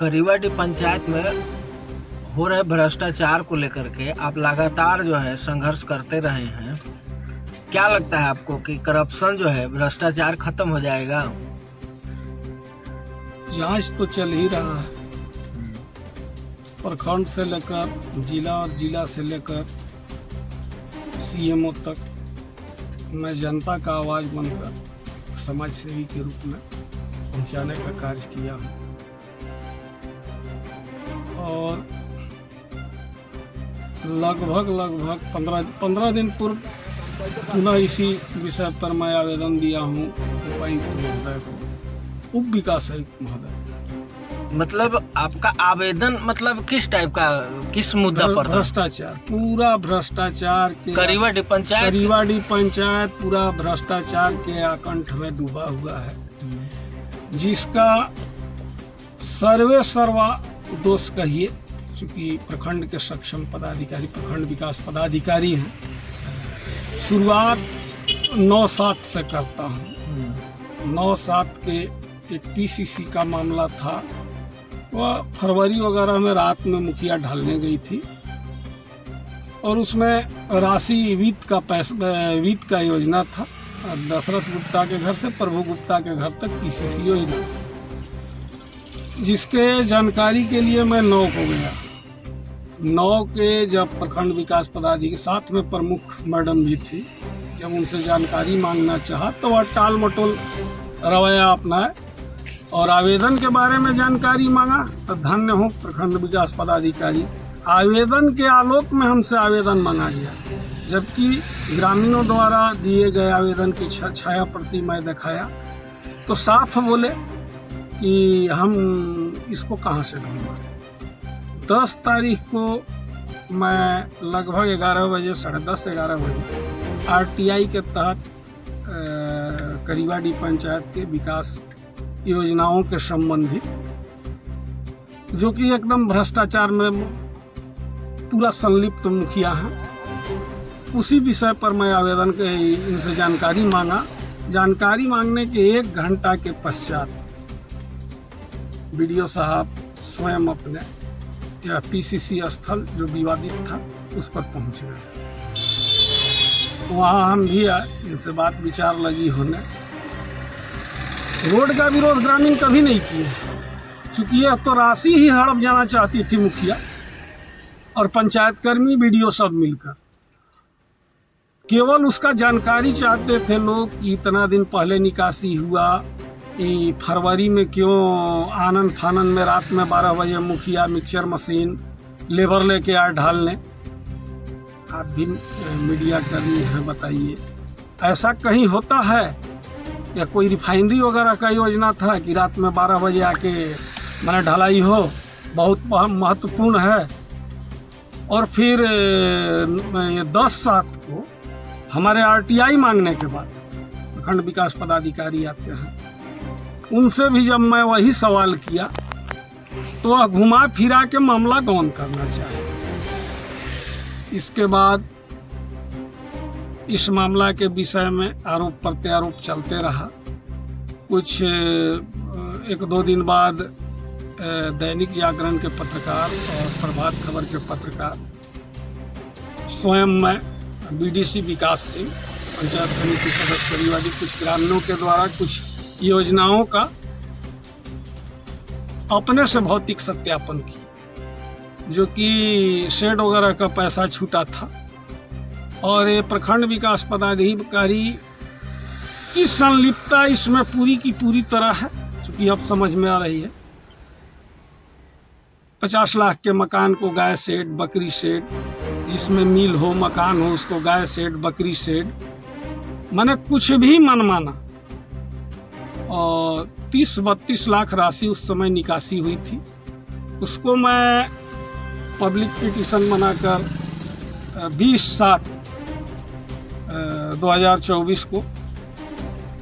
करीवाटी पंचायत में हो रहे भ्रष्टाचार को लेकर के आप लगातार जो है संघर्ष करते रहे हैं। क्या लगता है आपको कि करप्शन जो है, भ्रष्टाचार खत्म हो जाएगा? जांच तो चल ही रहा है, प्रखंड से लेकर जिला और जिला से लेकर सीएमओ तक। मैं जनता का आवाज़ बनकर समाज सेवी के रूप में पहुंचाने का कार्य किया हूं और लगभग 15 दिन पूर्व पुनः इसी विषय पर मैं आवेदन दिया हूं उपायुक्त महोदय को, उप विकास आयुक्त महोदय। मतलब आपका आवेदन मतलब किस टाइप का, किस मुद्दा पर था? भ्रष्टाचार, पूरा भ्रष्टाचार के करीवाटी पंचायत पूरा भ्रष्टाचार के आकंठ में डूबा हुआ है, जिसका सर्वा दोष कहिए, चूंकि प्रखंड के सक्षम पदाधिकारी, प्रखंड विकास पदाधिकारी हैं। शुरुआत 9/7 से करता हूँ। 9/7 के एक पीसीसी का मामला था, वह फरवरी वगैरह में रात में मुखिया ढालने गई थी और उसमें राशि वित्त का योजना था। दशरथ गुप्ता के घर से प्रभु गुप्ता के घर तक पीसीसी योजना, जिसके जानकारी के लिए मैं 9 को गया। 9 के जब प्रखंड विकास पदाधिकारी, साथ में प्रमुख मैडम भी थी, जब उनसे जानकारी मांगना चाहा तो वह टाल मटोल रवैया अपनाए और आवेदन के बारे में जानकारी मांगा। तो धन्य हो प्रखंड विकास पदाधिकारी, आवेदन के आलोक में हमसे आवेदन मांगा गया, जबकि ग्रामीणों द्वारा दिए गए आवेदन की छाया प्रति मैं दिखाया तो साफ बोले कि हम इसको कहाँ से ढूंढें। 10 तारीख को मैं लगभग 11 बजे, 10:30-11 बजे आरटीआई के तहत करीवाटी पंचायत के विकास योजनाओं के संबंधित, जो कि एकदम भ्रष्टाचार में पूरा संलिप्त मुखिया हैं, उसी विषय पर मैं आवेदन के इनसे जानकारी मांगा। जानकारी मांगने के 1 घंटा के पश्चात बीडीओ साहब स्वयं अपने या पीसीसी स्थल जो विवादित था उस पर पहुंच गए। वहाँ हम भी आए, इनसे बात विचार लगी होने। रोड का विरोध ग्रामीण कभी नहीं किए, चूंकि यह तो राशि ही हड़प जाना चाहती थी मुखिया और पंचायत कर्मी बीडीओ सब मिलकर। केवल उसका जानकारी चाहते थे लोग कि इतना दिन पहले निकासी हुआ, कि फरवरी में क्यों आनंद फानन में रात में 12 बजे मुखिया मिक्सचर मशीन लेबर लेके आए ढालने। आप भी मीडिया कर्मी हैं, बताइए ऐसा कहीं होता है? या कोई रिफाइनरी वगैरह का योजना था कि रात में 12 बजे आके मैंने ढलाई हो, बहुत महत्वपूर्ण है। और फिर 10/7 को हमारे आरटीआई मांगने के बाद प्रखंड विकास पदाधिकारी आते हैं, उनसे भी जब मैं वही सवाल किया तो वह घुमा फिरा के मामला गौन करना चाहे। इसके बाद इस मामला के विषय में आरोप प्रत्यारोप चलते रहा। कुछ 1-2 दिन बाद दैनिक जागरण के पत्रकार और प्रभात खबर के पत्रकार, स्वयं मैं बीडीसी विकास सिंह, पंचायत समिति सदस्य करीवाटी, कुछ ग्रामीणों के द्वारा कुछ योजनाओं का अपने से भौतिक सत्यापन किया, जो कि शेड वगैरह का पैसा छूटा था। और ये प्रखंड विकास पदाधिकारी की संलिप्तता इसमें पूरी की पूरी तरह है, क्योंकि अब समझ में आ रही है। 50 लाख के मकान को गाय शेड, बकरी शेड, जिसमें मिल हो, मकान हो, उसको गाय शेड, बकरी शेड, मैंने कुछ भी मनमाना। और 30-32 लाख राशि उस समय निकासी हुई थी, उसको मैं पब्लिक पिटीशन बनाकर 20/7/2024 को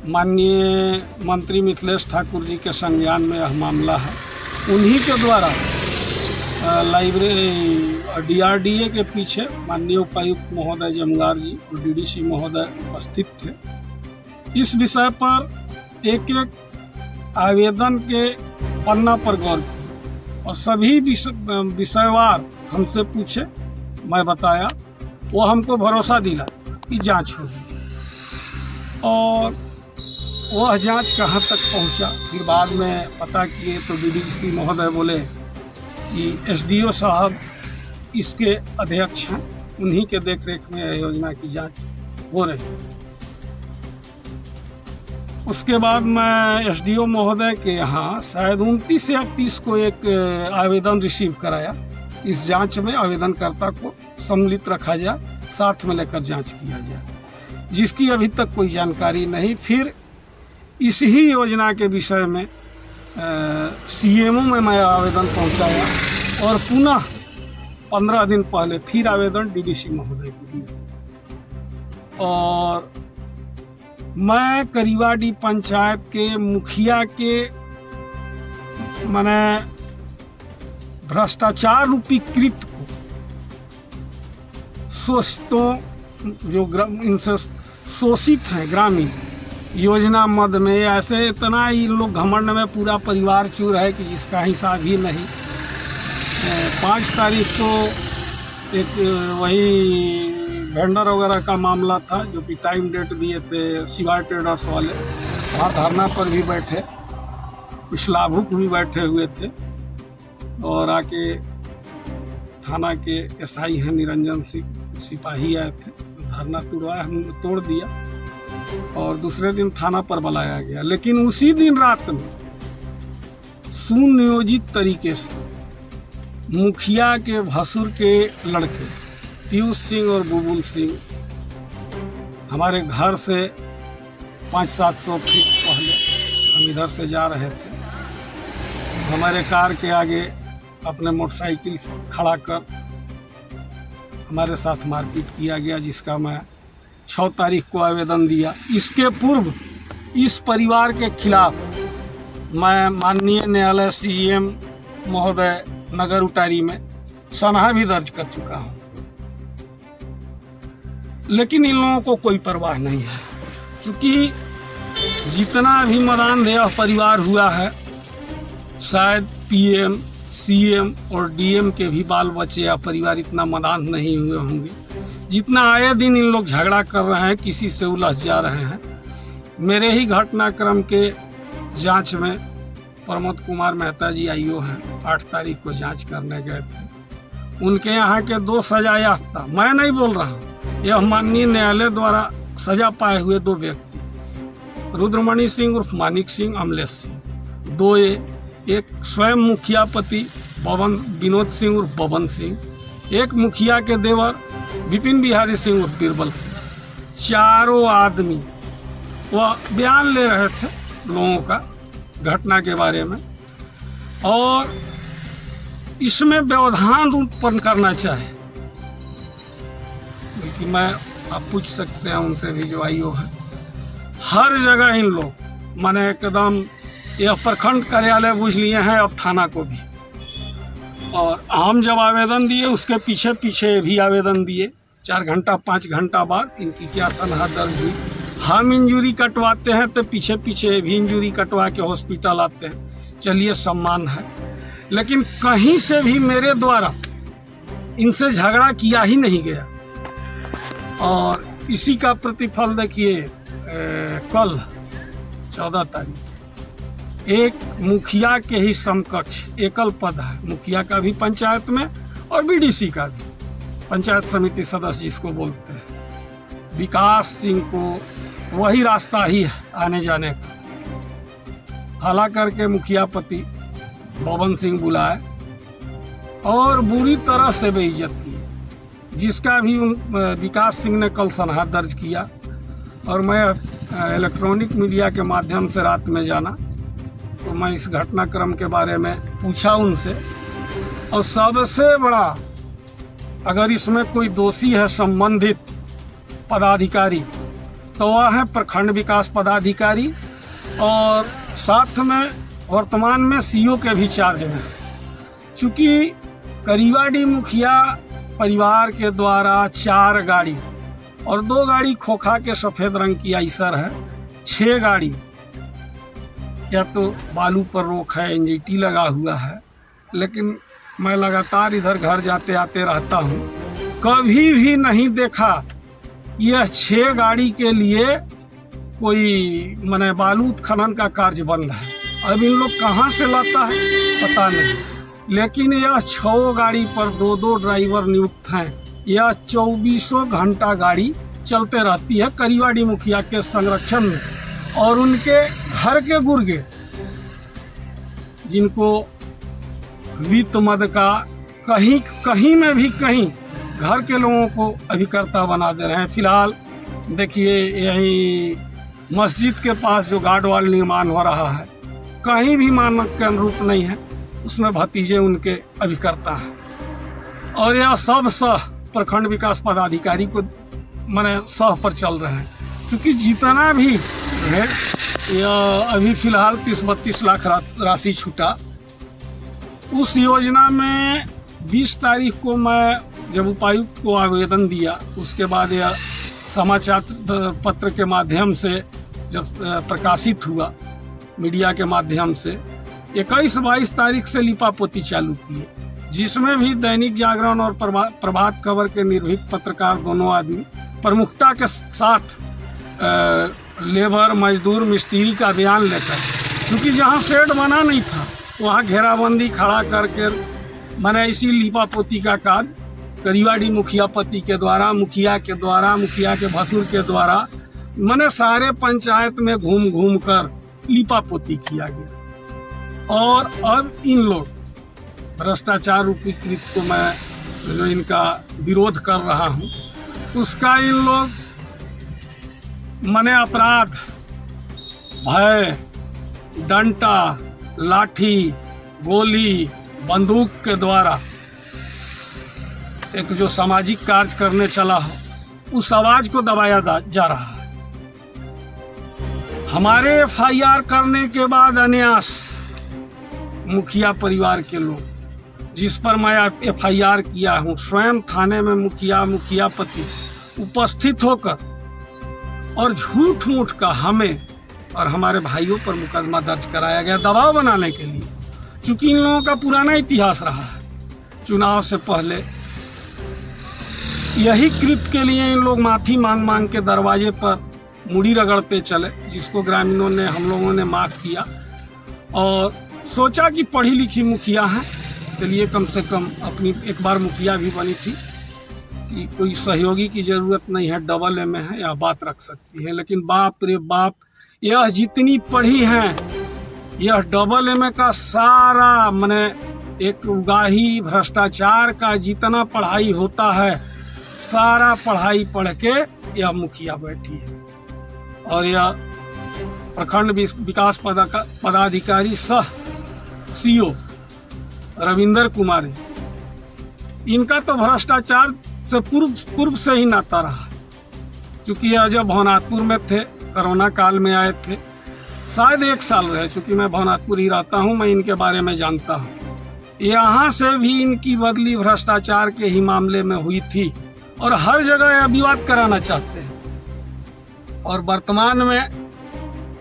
माननीय मंत्री मिथिलेश ठाकुर जी के संज्ञान में यह मामला है। उन्हीं के द्वारा लाइब्रेरी डीआरडीए के पीछे माननीय उपायुक्त महोदय जमुगार जी और डीडीसी महोदय उपस्थित थे। इस विषय पर एक आवेदन के पन्ना पर गौर किया और सभी विषयवार हमसे पूछे, मैं बताया, वो हमको भरोसा दिला कि जांच होगी। और वह जांच कहाँ तक पहुंचा, फिर बाद में पता किए तो डीडीसी महोदय बोले कि एसडीओ साहब इसके अध्यक्ष हैं, उन्हीं के देखरेख में योजना की जांच हो रही है। उसके बाद मैं एसडीओ महोदय के यहाँ शायद 29 या 30 को एक आवेदन रिसीव कराया। इस जांच में आवेदनकर्ता को सम्मिलित रखा जाए, साथ में लेकर जांच किया जाए, जिसकी अभी तक कोई जानकारी नहीं। फिर इस ही योजना के विषय में सीएमओ में मैं आवेदन पहुंचाया और पुनः 15 दिन पहले फिर आवेदन डीडीसी महोदय को दिया। और मैं करीवाडी पंचायत के मुखिया के माने भ्रष्टाचार रूपी कृत्य को शोषितों जो इनसे शोषित हैं ग्रामीण योजना मद में, ऐसे इतना ही लोग घमंड में पूरा परिवार चूर है कि जिसका हिसाब ही नहीं। 5 तारीख को एक वही वेंडर वगैरह का मामला था जो कि टाइम डेट दिए थे शिवा ट्रेडर्स वाले, वहाँ धरना पर भी बैठे, कुछ लाभुक भी बैठे हुए थे और आके थाना के एसआई हैं निरंजन सिंह सिपाही आए थे, धरना तुड़वाया, हमने तोड़ दिया और दूसरे दिन थाना पर बुलाया गया। लेकिन उसी दिन रात में सुनियोजित तरीके से मुखिया के भसुर के लड़के पीयूष सिंह और बुबुल सिंह हमारे घर से 500-700 फीट पहले, हम इधर से जा रहे थे, हमारे कार के आगे अपने मोटरसाइकिल खड़ा कर हमारे साथ मारपीट किया गया, जिसका मैं 6 तारीख को आवेदन दिया। इसके पूर्व इस परिवार के खिलाफ मैं माननीय न्यायालय सीएम महोदय नगर उटारी में सनहा भी दर्ज कर चुका हूँ, लेकिन इन लोगों को कोई परवाह नहीं है, क्योंकि जितना भी मदान देह परिवार हुआ है, शायद पीएम, सीएम और डीएम के भी बाल बच्चे या परिवार इतना मदान नहीं हुए होंगे जितना आए दिन इन लोग झगड़ा कर रहे हैं, किसी से उलझ जा रहे हैं। मेरे ही घटनाक्रम के जांच में प्रमोद कुमार मेहता जी आईओ हैं, 8 तारीख को जांच करने गए थे। उनके यहाँ के 2 सजा याफ्ता, मैं नहीं बोल रहा हूँ, यह माननीय न्यायालय द्वारा सजा पाए हुए 2 व्यक्ति, रुद्रमणि सिंह उर्फ मानिक सिंह, अमलेश सिंह, 2 एक स्वयं मुखिया पति विनोद सिंह उर्फ बबन सिंह, एक मुखिया के देवर विपिन बिहारी सिंह उर्फ बीरबल सिंह। चारों आदमी वह बयान ले रहे थे लोगों का घटना के बारे में, और इसमें व्यवधान उत्पन्न करना चाहे, बल्कि मैं आप पूछ सकते हैं उनसे भी जो आईओ है, हर जगह इन लोग माने एकदम यह प्रखंड कार्यालय बुझ लिए हैं, अब थाना को भी। और हम जब आवेदन दिए उसके पीछे पीछे भी आवेदन दिए, 4 घंटा 5 घंटा बाद इनकी क्या सनहा दर्ज हुई। हम इंजूरी कटवाते हैं तो पीछे पीछे भी इंजूरी कटवा के हॉस्पिटल आते हैं, चलिए सम्मान है, लेकिन कहीं से भी मेरे द्वारा इनसे झगड़ा किया ही नहीं गया। और इसी का प्रतिफल देखिए, कल 14 तारीख एक मुखिया के ही समकक्ष एकल पद है, मुखिया का भी पंचायत में और बीडीसी का भी, पंचायत समिति सदस्य जिसको बोलते हैं, विकास सिंह को वही रास्ता ही है आने जाने का। हाला करके मुखिया पति बबन सिंह बुलाए और बुरी तरह से बेइज्जत की, जिसका भी विकास सिंह ने कल सनहा दर्ज किया। और मैं इलेक्ट्रॉनिक मीडिया के माध्यम से रात में जाना तो मैं इस घटनाक्रम के बारे में पूछा उनसे, और सबसे बड़ा अगर इसमें कोई दोषी है संबंधित पदाधिकारी तो वह है प्रखंड विकास पदाधिकारी, और साथ में वर्तमान में सीओ के भी चार्ज में। चूँकि करीवाडी मुखिया परिवार के द्वारा 4 गाड़ी और 2 गाड़ी खोखा के सफ़ेद रंग की आइसर है, 6 गाड़ी या तो बालू पर रोक है, एनजीटी लगा हुआ है, लेकिन मैं लगातार इधर घर जाते आते रहता हूँ, कभी भी नहीं देखा कि यह 6 गाड़ी के लिए कोई माने बालू खनन का कार्य बंद है। अब इन लोग कहाँ से लाता है पता नहीं, लेकिन यह 6 गाड़ी पर 2-2 ड्राइवर नियुक्त हैं। यह 24 घंटा गाड़ी चलते रहती है करीवाड़ी मुखिया के संरक्षण में, और उनके घर के गुर्गे जिनको वित्त मद का कहीं में भी कहीं घर के लोगों को अभिकर्ता बना दे रहे हैं। फिलहाल देखिए यही मस्जिद के पास जो गार्ड वाल निर्माण हो रहा है, कहीं भी मानक के अनुरूप नहीं है, उसमें भतीजे उनके अभिकर्ता हैं। और यह सब सह प्रखंड विकास पदाधिकारी को माने सह पर चल रहे हैं, क्योंकि जितना भी है यह अभी फिलहाल 30-32 लाख राशि छूटा। उस योजना में 20 तारीख को मैं जब उपायुक्त को आवेदन दिया, उसके बाद यह समाचार पत्र के माध्यम से जब प्रकाशित हुआ मीडिया के माध्यम से, 21-22 तारीख से लिपापोती चालू किए, जिसमें भी दैनिक जागरण और प्रभात खबर के निर्भीक पत्रकार दोनों आदमी प्रमुखता के साथ लेबर मजदूर मिस्त्री का बयान लेकर, क्योंकि जहां शेड बना नहीं था वहां घेराबंदी खड़ा करके मैंने इसी लिपापोती का कार्य करीवाड़ी मुखिया पति के द्वारा, मुखिया के भसुर के द्वारा मैंने सारे पंचायत में घूम घूम कर लिपापोती किया गया। और अब इन लोग भ्रष्टाचार रूपी कृत को मैं जो इनका विरोध कर रहा हूँ, उसका इन लोग मने अपराध, भय, डंटा, लाठी, गोली, बंदूक के द्वारा एक जो सामाजिक कार्य करने चला हो, उस आवाज को दबाया जा रहा है। हमारे FIR करने के बाद अन्यास मुखिया परिवार के लोग, जिस पर मैं FIR किया हूँ, स्वयं थाने में मुखिया पति उपस्थित होकर, और झूठ मूठ का हमें और हमारे भाइयों पर मुकदमा दर्ज कराया गया दबाव बनाने के लिए। चूंकि इन लोगों का पुराना इतिहास रहा है, चुनाव से पहले यही कृत्य के लिए इन लोग माफ़ी मांग के दरवाजे पर मुड़ी रगड़ते चले, जिसको ग्रामीणों ने, हम लोगों ने माफ़ किया और सोचा कि पढ़ी लिखी मुखिया हैं, चलिए कम से कम अपनी एक बार मुखिया भी बनी थी कि कोई सहयोगी की ज़रूरत नहीं है, डबल में है या बात रख सकती है। लेकिन बाप रे बाप, यह जितनी पढ़ी हैं, यह डबल में का सारा मने एक उगाही भ्रष्टाचार का जितना पढ़ाई होता है, सारा पढ़ाई पढ़ के यह मुखिया बैठी है। और यह प्रखंड विकास पदाधिकारी सह CO रविंदर कुमार, इनका तो भ्रष्टाचार से पूर्व से ही नाता रहा, क्योंकि यह जब भवनाथपुर में थे, कोरोना काल में आए थे, शायद 1 साल रहे, चूँकि मैं भवनाथपुर ही रहता हूँ, मैं इनके बारे में जानता हूँ। यहाँ से भी इनकी बदली भ्रष्टाचार के ही मामले में हुई थी और हर जगह यह विवाद कराना चाहते हैं। और वर्तमान में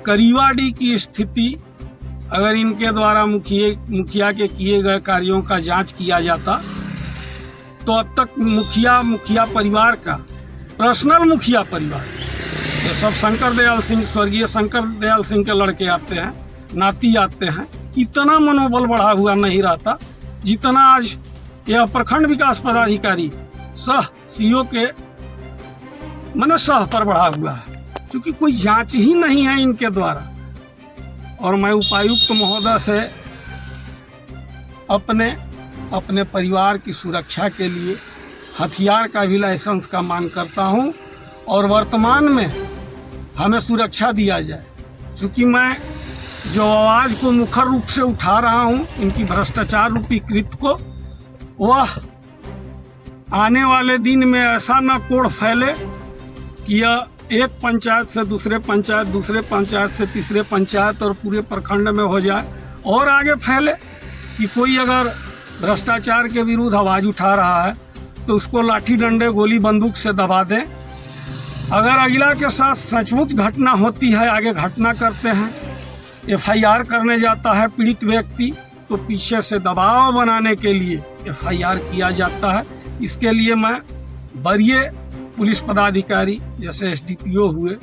करीवाड़ी की स्थिति, अगर इनके द्वारा मुखिया के किए गए कार्यों का जांच किया जाता, तो अब तक मुखिया परिवार का, पर्सनल मुखिया परिवार, ये सब शंकर दयाल सिंह, स्वर्गीय शंकर दयाल सिंह के लड़के आते हैं, नाती आते हैं, इतना मनोबल बढ़ा हुआ नहीं रहता जितना आज यह प्रखंड विकास पदाधिकारी सह CO के मने सह पर बढ़ा हुआ है, क्योंकि कोई जांच ही नहीं है इनके द्वारा। और मैं उपायुक्त महोदय से अपने परिवार की सुरक्षा के लिए हथियार का भी लाइसेंस का मांग करता हूं, और वर्तमान में हमें सुरक्षा दिया जाए, क्योंकि मैं जो आवाज़ को मुखर रूप से उठा रहा हूं, इनकी भ्रष्टाचार रूपी कृत्य को, वह आने वाले दिन में ऐसा न कोड़ फैले कि यह एक पंचायत से दूसरे पंचायत से तीसरे पंचायत और पूरे प्रखंड में हो जाए, और आगे फैले कि कोई अगर भ्रष्टाचार के विरुद्ध आवाज़ उठा रहा है तो उसको लाठी डंडे गोली बंदूक से दबा दें। अगर अगिला के साथ सचमुच घटना होती है, आगे घटना करते हैं, FIR करने जाता है पीड़ित व्यक्ति, तो पीछे से दबाव बनाने के लिए FIR किया जाता है। इसके लिए मैं वरीय पुलिस पदाधिकारी जैसे SDPO हुए,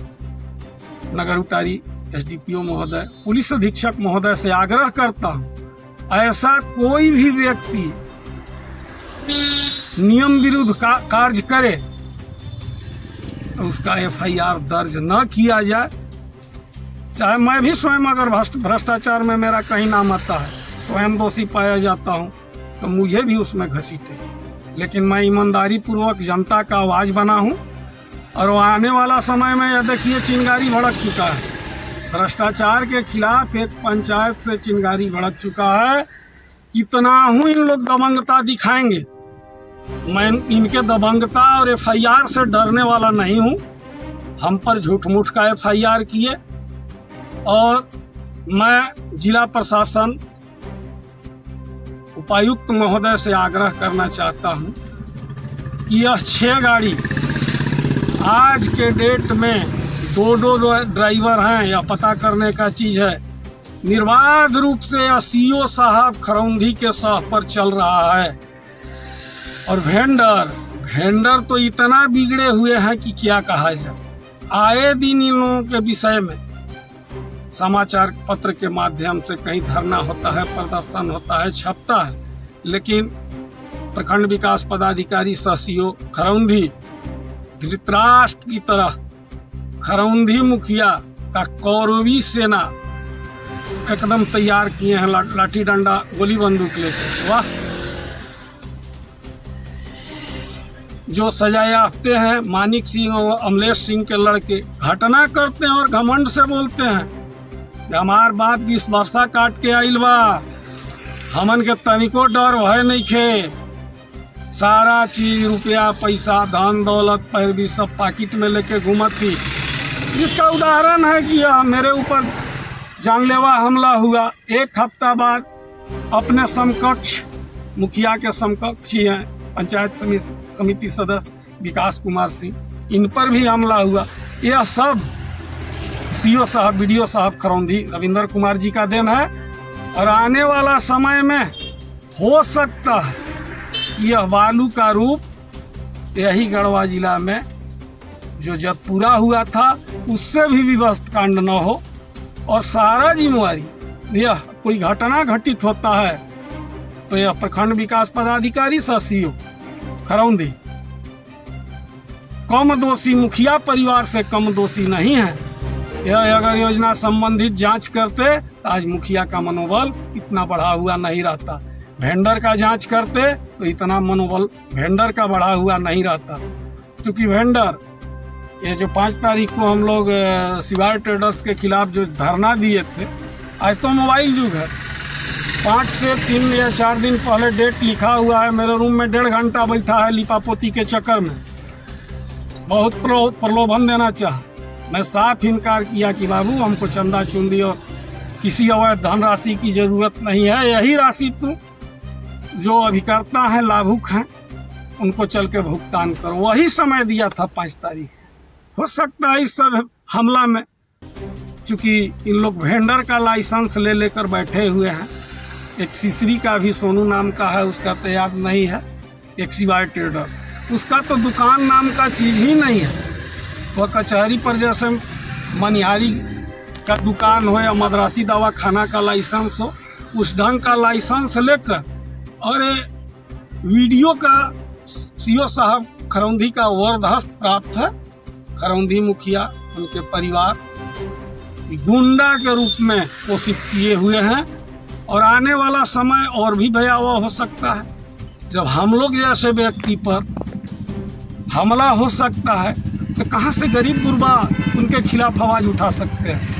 नगर उटारी SDPO महोदय, पुलिस अधीक्षक महोदय से आग्रह करता हूँ, ऐसा कोई भी व्यक्ति नियम विरुद्ध कार्य करे तो उसका FIR दर्ज न किया जाए। चाहे मैं भी स्वयं अगर भ्रष्टाचार में मेरा कहीं नाम आता है, स्वयं दोषी पाया जाता हूँ, तो मुझे भी उसमें घसीटे, लेकिन मैं ईमानदारी पूर्वक जनता का आवाज़ बना हूँ। और आने वाला समय में यह देखिए चिंगारी भड़क चुका है, भ्रष्टाचार के खिलाफ एक पंचायत से चिंगारी भड़क चुका है। कितना हूँ इन लोग दबंगता दिखाएंगे, मैं इनके दबंगता और FIR से डरने वाला नहीं हूँ। हम पर झूठ मूठ का FIR किए, और मैं जिला प्रशासन उपायुक्त महोदय से आग्रह करना चाहता हूँ कि यह 6 गाड़ी आज के डेट में दो ड्राइवर हैं, या पता करने का चीज़ है, निर्बाध रूप से CO साहब खरौंधी के साह पर चल रहा है। और वेंडर तो इतना बिगड़े हुए हैं कि क्या कहा जाए। आए दिन इन लोगों के विषय में समाचार पत्र के माध्यम से कहीं धरना होता है, प्रदर्शन होता है, छपता है, लेकिन प्रखंड विकास पदाधिकारी CO खरौंधी धृतराष्ट्र की तरह खरौंधी मुखिया का कौरवी सेना एकदम तैयार किए हैं, लाठी डंडा गोली बंदूक लेकर। वाह, जो सजायाफ्ते हैं मानिक सिंह और अमलेश सिंह के लड़के घटना करते हैं और घमंड से बोलते हैं कि हमार बाप 20 वर्षा काट के आइल बा, हमन के तनिको डर भय नहीं खे, सारा चीज रुपया पैसा धन दौलत पैरवी सब पाकिट में लेके घूमत थी। जिसका उदाहरण है कि यह मेरे ऊपर जानलेवा हमला हुआ, 1 हफ्ता बाद अपने समकक्ष मुखिया के समकक्ष ही हैं पंचायत समिति सदस्य विकास कुमार सिंह, इन पर भी हमला हुआ। यह सब CO साहब BDO साहब खरौंधी रविंदर कुमार जी का देन है। और आने वाला समय में हो सकता है यह बालू का रूप यही गढ़वा जिला में जो जब पूरा हुआ था उससे भी विवस्त कांड न हो, और सारा जिम्मेवारी यह कोई घटना घटित होता है तो यह प्रखंड विकास पदाधिकारी CO खरौंधी कम दोषी, मुखिया परिवार से कम दोषी नहीं है। यह अगर योजना संबंधित जांच करते तो आज मुखिया का मनोबल इतना बढ़ा हुआ नहीं रहता, वेंडर का जांच करते तो इतना मनोबल वेंडर का बढ़ा हुआ नहीं रहता। क्योंकि वेंडर ये जो 5 तारीख को हम लोग शिवार ट्रेडर्स के खिलाफ जो धरना दिए थे, आज तो मोबाइल युग है, 5 से 3 या 4 दिन पहले डेट लिखा हुआ है, मेरे रूम में 1.5 घंटा बैठा है लिपापोती के चक्कर में, बहुत प्रलोभन देना चाहा। मैं साफ इनकार किया कि बाबू हमको चंदा चुंदी और किसी अवैध धनराशि की ज़रूरत नहीं है, यही राशि तुम जो अभिकर्ता हैं लाभुक हैं उनको चल के भुगतान करो। वही समय दिया था 5 तारीख। हो सकता है इस सब हमला में चूँकि इन लोग वेंडर का लाइसेंस ले लेकर बैठे हुए हैं, एक सिसरी का भी सोनू नाम का है, उसका तो याद नहीं है, एक शिवार ट्रेडर, उसका तो दुकान नाम का चीज़ ही नहीं है। वह कचहरी पर जैसे मनिहारी का दुकान हो या मद्रासी दवा खाना का लाइसेंस हो, उस ढंग का लाइसेंस लेकर, और वीडियो का CO साहब खरौंधी का वरदहस्त प्राप्त है। खरौंधी मुखिया उनके परिवार गुंडा के रूप में पोषित किए हुए हैं, और आने वाला समय और भी भयावह हो सकता है। जब हम लोग जैसे व्यक्ति पर हमला हो सकता है तो कहाँ से गरीब गुरबा उनके खिलाफ आवाज़ उठा सकते हैं।